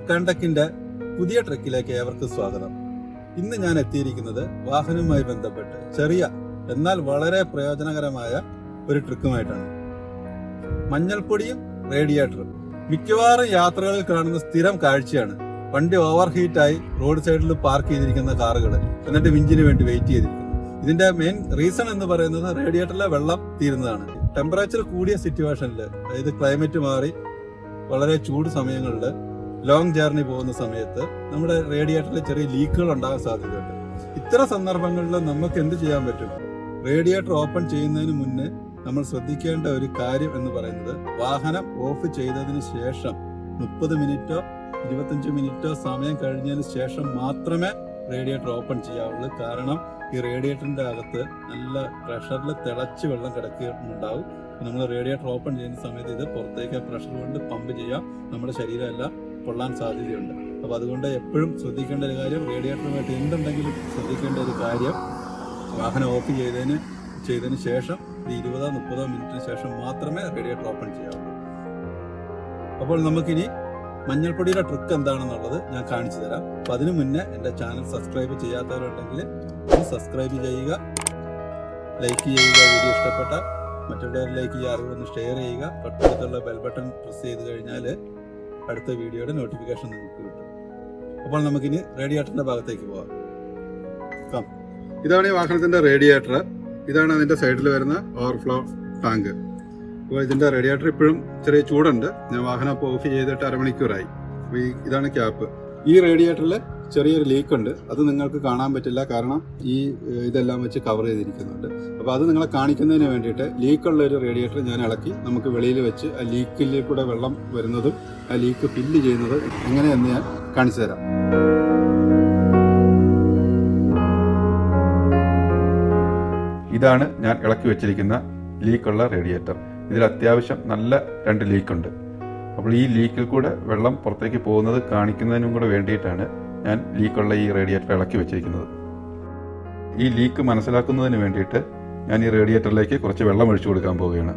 കണ്ടക്കിന്റെ പുതിയ ട്രക്കിലേക്ക് ഏവർക്കും സ്വാഗതം. ഇന്ന് ഞാൻ എത്തിയിരിക്കുന്നത് വാഹനവുമായി ബന്ധപ്പെട്ട് ചെറിയ എന്നാൽ വളരെ പ്രയോജനകരമായ ഒരു ട്രിക്കുമായിട്ടാണ്. മഞ്ഞൾപ്പൊടിയും റേഡിയേറ്ററും മിക്കവാറും യാത്രകളിൽ കാണുന്ന സ്ഥിരം കാഴ്ചയാണ്. വണ്ടി ഓവർ ഹീറ്റായി റോഡ് സൈഡിൽ പാർക്ക് ചെയ്തിരിക്കുന്ന കാറുകൾ, എന്നിട്ട് വിഞ്ചിന് വേണ്ടി വെയിറ്റ് ചെയ്തിരിക്കുന്നു. ഇതിന്റെ മെയിൻ റീസൺ എന്ന് പറയുന്നത് റേഡിയേറ്ററിലെ വെള്ളം തീരുന്നതാണ്. ടെമ്പറേച്ചർ കൂടിയ സിറ്റുവേഷനിൽ, അതായത് ക്ലൈമറ്റ് മാറി വളരെ ചൂട് സമയങ്ങളിൽ ലോങ് ജേർണി പോകുന്ന സമയത്ത് നമ്മുടെ റേഡിയേറ്ററിൽ ചെറിയ ലീക്കുകൾ ഉണ്ടാകാൻ സാധ്യതയുണ്ട്. ഇത്തരം സന്ദർഭങ്ങളിൽ നമുക്ക് എന്ത് ചെയ്യാൻ പറ്റും? റേഡിയേറ്റർ ഓപ്പൺ ചെയ്യുന്നതിന് മുന്നേ നമ്മൾ ശ്രദ്ധിക്കേണ്ട ഒരു കാര്യം എന്ന് പറയുന്നത്, വാഹനം ഓഫ് ചെയ്തതിന് ശേഷം 30 മിനിറ്റോ 25 മിനിറ്റോ സമയം കഴിഞ്ഞതിന് ശേഷം മാത്രമേ റേഡിയേറ്റർ ഓപ്പൺ ചെയ്യാവുള്ളൂ. കാരണം ഈ റേഡിയേറ്ററിന്റെ അകത്ത് നല്ല പ്രഷറിൽ തിളച്ച് വെള്ളം കിടക്കുന്നുണ്ടാവും. നമ്മൾ റേഡിയേറ്റർ ഓപ്പൺ ചെയ്യുന്ന സമയത്ത് ഇത് പുറത്തേക്ക് പ്രഷർ കൊണ്ട് പമ്പ് ചെയ്യാം, നമ്മുടെ ശരീരമെല്ലാം പൊള്ളാൻ സാധ്യതയുണ്ട്. അപ്പോൾ അതുകൊണ്ട് എപ്പോഴും ശ്രദ്ധിക്കേണ്ട ഒരു കാര്യം, റേഡിയേറ്ററുമായിട്ട് എന്തുണ്ടെങ്കിലും ശ്രദ്ധിക്കേണ്ട ഒരു കാര്യം, വാഹനം ഓഫ് ചെയ്തതിന് ശേഷം 20-30 മിനിറ്റിന് ശേഷം മാത്രമേ റേഡിയേറ്റർ ഓപ്പൺ ചെയ്യാവുള്ളൂ. അപ്പോൾ നമുക്കിനി മഞ്ഞൾപ്പൊടിയുടെ ട്രിക്ക് എന്താണെന്നുള്ളത് ഞാൻ കാണിച്ചു തരാം. അപ്പോൾ അതിനു മുന്നേ എൻ്റെ ചാനൽ സബ്സ്ക്രൈബ് ചെയ്യാത്തവരുണ്ടെങ്കിൽ സബ്സ്ക്രൈബ് ചെയ്യുക, ലൈക്ക് ചെയ്യുക, വീഡിയോ ഇഷ്ടപ്പെട്ട മറ്റുള്ളവരിലേക്ക് ഈ അറിവൊന്ന് ഷെയർ ചെയ്യുക. തൊട്ടടുത്തുള്ള ബെൽ ബട്ടൺ പ്രസ് ചെയ്ത് കഴിഞ്ഞാൽ അടുത്ത വീഡിയോയുടെ നോട്ടിഫിക്കേഷൻ നിങ്ങൾക്ക് കിട്ടും. അപ്പോൾ നമുക്കിനി റേഡിയേറ്ററിന്റെ ഭാഗത്തേക്ക് പോകാം. ഇതാണ് ഈ വാഹനത്തിന്റെ റേഡിയേറ്റർ. ഇതാണ് അതിന്റെ സൈഡിൽ വരുന്ന ഓവർഫ്ലോ ടാങ്ക്. അപ്പോൾ ഇതിന്റെ റേഡിയേറ്റർ ഇപ്പോഴും ചെറിയ ചൂടുണ്ട്. ഞാൻ വാഹനം ഇപ്പോൾ ഓഫ് ചെയ്തിട്ട് അരമണിക്കൂറായി. അപ്പോൾ ഇതാണ് ക്യാപ്പ്. ഈ റേഡിയേറ്ററിൽ ചെറിയൊരു ലീക്ക് ഉണ്ട്. അത് നിങ്ങൾക്ക് കാണാൻ പറ്റില്ല, കാരണം ഈ ഇതെല്ലാം വെച്ച് കവർ ചെയ്തിരിക്കുന്നുണ്ട്. അപ്പോൾ അത് നിങ്ങളെ കാണിക്കുന്നതിന് വേണ്ടിയിട്ട് ലീക്കുള്ള ഒരു റേഡിയേറ്റർ ഞാൻ ഇളക്കി നമുക്ക് വെളിയിൽ വെച്ച് ആ ലീക്കിൽ കൂടെ വെള്ളം വരുന്നതും ആ ലീക്ക് ഫില്ല് ചെയ്യുന്നത് എങ്ങനെയെന്ന് ഞാൻ കാണിച്ചു തരാം. ഇതാണ് ഞാൻ ഇളക്കി വെച്ചിരിക്കുന്ന ലീക്കുള്ള റേഡിയേറ്റർ. ഇതിൽ അത്യാവശ്യം നല്ല 2 ലീക്കുണ്ട്. അപ്പോൾ ഈ ലീക്കിൽ കൂടെ വെള്ളം പുറത്തേക്ക് പോകുന്നത് കാണിക്കുന്നതിനും കൂടെ വേണ്ടിയിട്ടാണ് ഞാൻ ലീക്കുള്ള ഈ റേഡിയേറ്റർ ഇളക്കി വെച്ചിരിക്കുന്നത്. ഈ ലീക്ക് മനസ്സിലാക്കുന്നതിന് വേണ്ടിയിട്ട് ഞാൻ ഈ റേഡിയേറ്ററിലേക്ക് കുറച്ച് വെള്ളം ഒഴിച്ചു കൊടുക്കാൻ പോവുകയാണ്.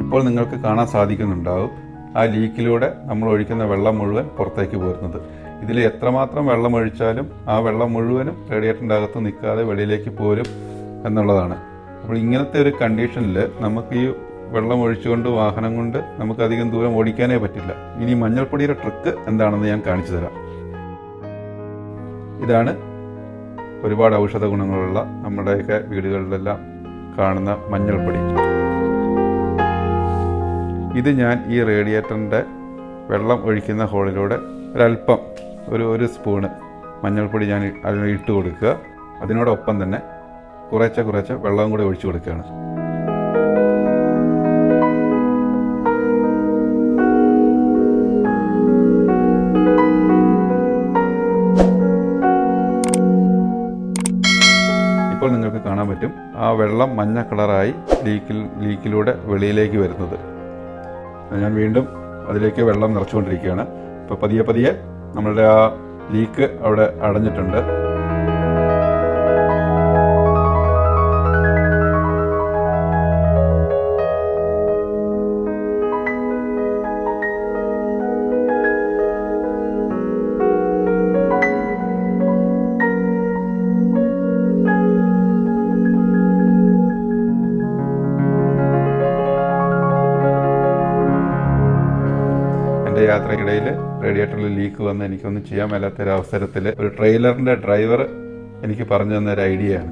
ഇപ്പോൾ നിങ്ങൾക്ക് കാണാൻ സാധിക്കുന്നുണ്ടാവും ആ ലീക്കിലൂടെ നമ്മൾ ഒഴിക്കുന്ന വെള്ളം മുഴുവൻ പുറത്തേക്ക് പോരുന്നത്. ഇതിൽ എത്രമാത്രം വെള്ളം ഒഴിച്ചാലും ആ വെള്ളം മുഴുവനും റേഡിയേറ്ററിൻ്റെ അകത്ത് നിൽക്കാതെ വെളിയിലേക്ക് പോരും എന്നുള്ളതാണ്. അപ്പോൾ ഇങ്ങനത്തെ ഒരു കണ്ടീഷനിൽ നമുക്ക് ഈ വെള്ളം ഒഴിച്ചുകൊണ്ട് വാഹനം കൊണ്ട് നമുക്ക് അധികം ദൂരം ഓടിക്കാനേ പറ്റില്ല. ഇനി മഞ്ഞൾപ്പൊടിയുടെ ട്രിക്ക് എന്താണെന്ന് ഞാൻ കാണിച്ചു തരാം. ഇതാണ് ഒരുപാട് ഔഷധ ഗുണങ്ങളുള്ള നമ്മുടെയൊക്കെ വീടുകളിലെല്ലാം കാണുന്ന മഞ്ഞൾപ്പൊടി. ഇത് ഞാൻ ഈ റേഡിയേറ്ററിൻ്റെ വെള്ളം ഒഴിക്കുന്ന ഹോളിലൂടെ ഒരല്പം ഒരു സ്പൂണ് മഞ്ഞൾപ്പൊടി ഞാൻ ഇട്ട് കൊടുക്കുക. അതിനോടൊപ്പം തന്നെ കുറേശ്ശെ വെള്ളം കൂടി ഒഴിച്ചു കൊടുക്കുകയാണ്. ഇപ്പോൾ നിങ്ങൾക്ക് കാണാൻ പറ്റും ആ വെള്ളം മഞ്ഞ കളറായി ലീക്കിലൂടെ വെളിയിലേക്ക് വരുന്നത്. ഞാൻ വീണ്ടും അതിലേക്ക് വെള്ളം നിറച്ചുകൊണ്ടിരിക്കുകയാണ്. ഇപ്പോൾ പതിയെ നമ്മളുടെ ആ ലീക്ക് അവിടെ അടഞ്ഞിട്ടുണ്ട്. യാത്രക്കിടയിൽ റേഡിയേറ്ററിൽ ലീക്ക് വന്ന് എനിക്കൊന്നും ചെയ്യാൻ മേലാത്തൊരവസരത്തിൽ ഒരു ട്രെയിലറിൻ്റെ ഡ്രൈവർ എനിക്ക് പറഞ്ഞു തന്നൊരു ഐഡിയയാണ്.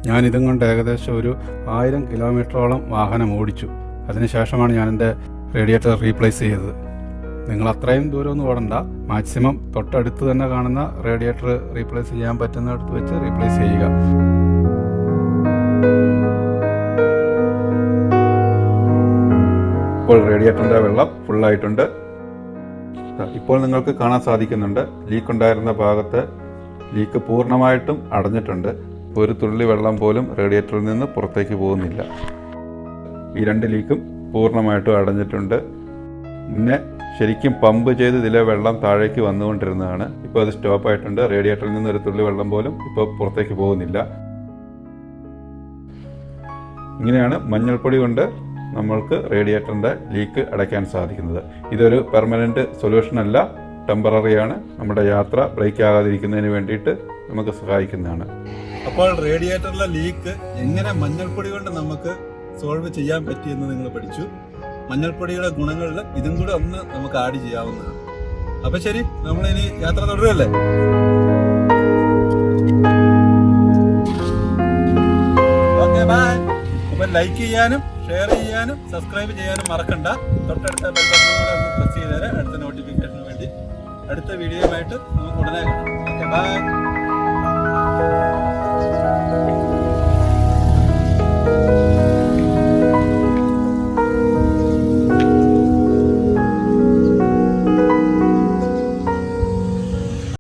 ഞാനിതും കൊണ്ട് ഏകദേശം ഒരു 1000 കിലോമീറ്ററോളം വാഹനം ഓടിച്ചു. അതിനുശേഷമാണ് ഞാൻ എൻ്റെ റേഡിയേറ്റർ റീപ്ലേസ് ചെയ്തത്. നിങ്ങൾ അത്രയും ദൂരമൊന്നും ഓടണ്ട, മാക്സിമം തൊട്ടടുത്ത് തന്നെ കാണുന്ന റേഡിയേറ്റർ റീപ്ലേസ് ചെയ്യാൻ പറ്റുന്നിടത്ത് വെച്ച് റീപ്ലേസ് ചെയ്യുക. ഇപ്പോൾ റേഡിയേറ്ററിൻ്റെ വെള്ളം ഫുള്ളായിട്ടുണ്ട്. ഇപ്പോൾ നിങ്ങൾക്ക് കാണാൻ സാധിക്കുന്നുണ്ട് ലീക്കുണ്ടായിരുന്ന ഭാഗത്ത് ലീക്ക് പൂർണ്ണമായിട്ടും അടഞ്ഞിട്ടുണ്ട്. ഒരു തുള്ളി വെള്ളം പോലും റേഡിയേറ്ററിൽ നിന്ന് പുറത്തേക്ക് പോകുന്നില്ല. ഈ 2 ലീക്കും പൂർണ്ണമായിട്ടും അടഞ്ഞിട്ടുണ്ട്. മുന്നേ ശരിക്കും പമ്പ് ചെയ്ത് ഇതിലെ വെള്ളം താഴേക്ക് വന്നുകൊണ്ടിരുന്നതാണ്. ഇപ്പോൾ അത് സ്റ്റോപ്പ് ആയിട്ടുണ്ട്. റേഡിയേറ്ററിൽ നിന്ന് ഒരു തുള്ളി വെള്ളം പോലും ഇപ്പോൾ പുറത്തേക്ക് പോകുന്നില്ല. ഇങ്ങനെയാണ് മഞ്ഞൾപ്പൊടി കൊണ്ട് നമ്മൾക്ക് റേഡിയേറ്ററിൻ്റെ ലീക്ക് അടയ്ക്കാൻ സാധിക്കുന്നത്. ഇതൊരു പെർമനൻറ്റ് സൊല്യൂഷൻ അല്ല, ടെമ്പററിയാണ്. നമ്മുടെ യാത്ര ബ്രേക്ക് ആകാതിരിക്കുന്നതിന് വേണ്ടിയിട്ട് നമുക്ക് സഹായിക്കുന്നതാണ്. അപ്പോൾ റേഡിയേറ്ററിലെ ലീക്ക് എങ്ങനെ മഞ്ഞൾപ്പൊടി കൊണ്ട് നമുക്ക് സോൾവ് ചെയ്യാൻ പറ്റിയെന്ന് നിങ്ങൾ പഠിച്ചു. മഞ്ഞൾപ്പൊടിയുടെ ഗുണങ്ങളിൽ ഇതും കൂടെ ഒന്ന് നമുക്ക് ആഡ് ചെയ്യാവുന്നതാണ്. അപ്പൊ ശരി, നമ്മളിനി യാത്ര തുടരുമല്ലേ? Okay, bye. അപ്പൊ ലൈക്ക് ചെയ്യാനും ഷെയർ ചെയ്യാനും സബ്സ്ക്രൈബ് ചെയ്യാനും മറക്കണ്ട. തൊട്ടടുത്ത ബെൽ ബട്ടൺ കൂടെ ഒന്ന് പ്രസ് ചെയ്തേരെ അടുത്ത നോട്ടിഫിക്കേഷന് വേണ്ടി. അടുത്ത വീഡിയോയുമായിട്ട് നമുക്ക് ഉടനെ കാണാം. Okay, by.